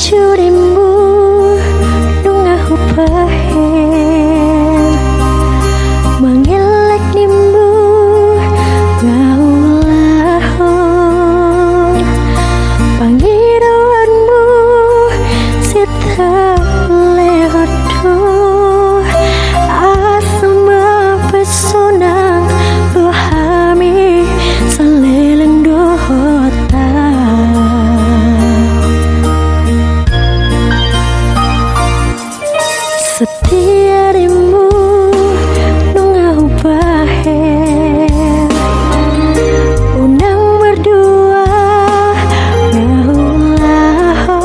curimu nungah upahen mengelak nimbu gaulahon pangiruanmu sita lehodo asma pesona rohami saleleng dohota setia dirimu nungah upahen unang berdua gaulahor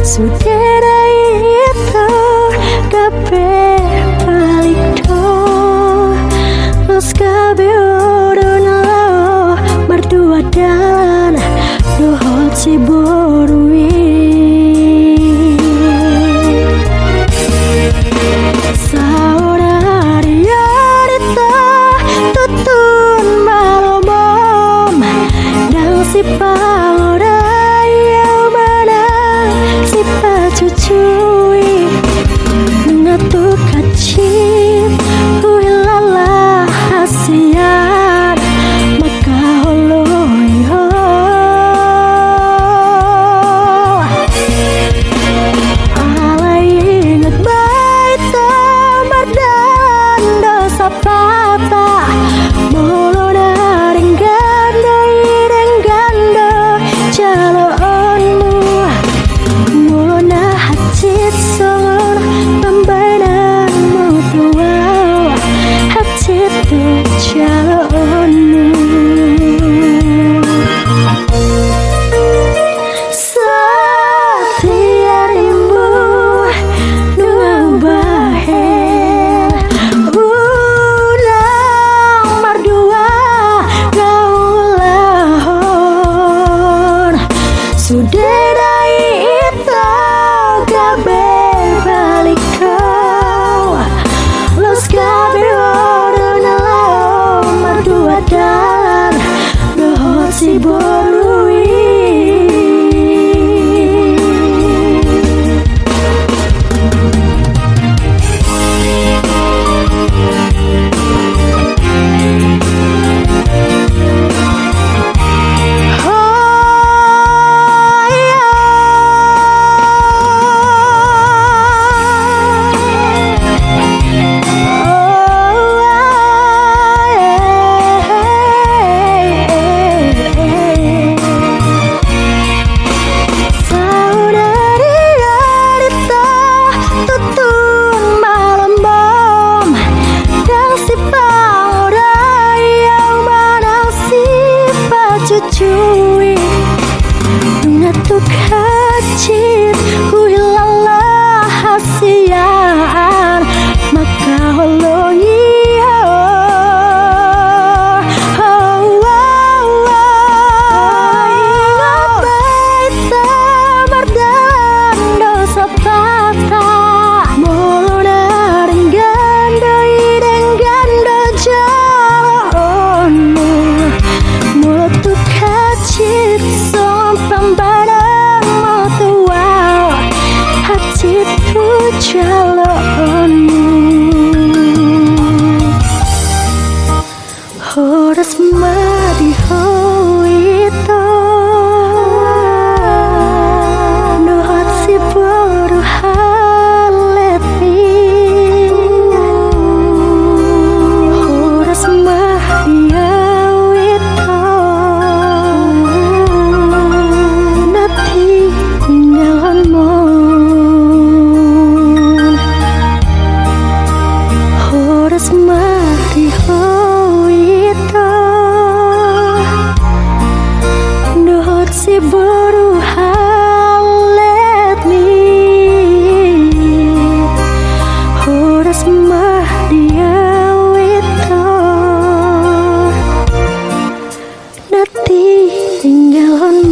sudera itu kabeh balik do los kabeh urun lo berdua dan dohot si borui si paura yang mana si pacucui mengatur kacip huilala hasian maka holoi ho alai ingat baita badan dosa pata mulu daring gandai jaloonmu mulona hacit songon pembadanmu tuau hacit tu jaloonmu setiarimu nungah bahen ulang berdua gaulahon sudera itu kabeh balik kau los kabeh orang lo berdua dan dohot si borui cuy ngatuk hacit huilala hasian maka holoi ingat baita mardan dosa tata mulu daring gandoi dan gando jaloonmu mulut hacit som pembadanmu tuau hacit tu jaloonmu horas madi hoito dohot si boru haleti horas madi awito nati ninggalonmu horas madi hoito dohot si boru haletni horas madi awito nati ninggalonmu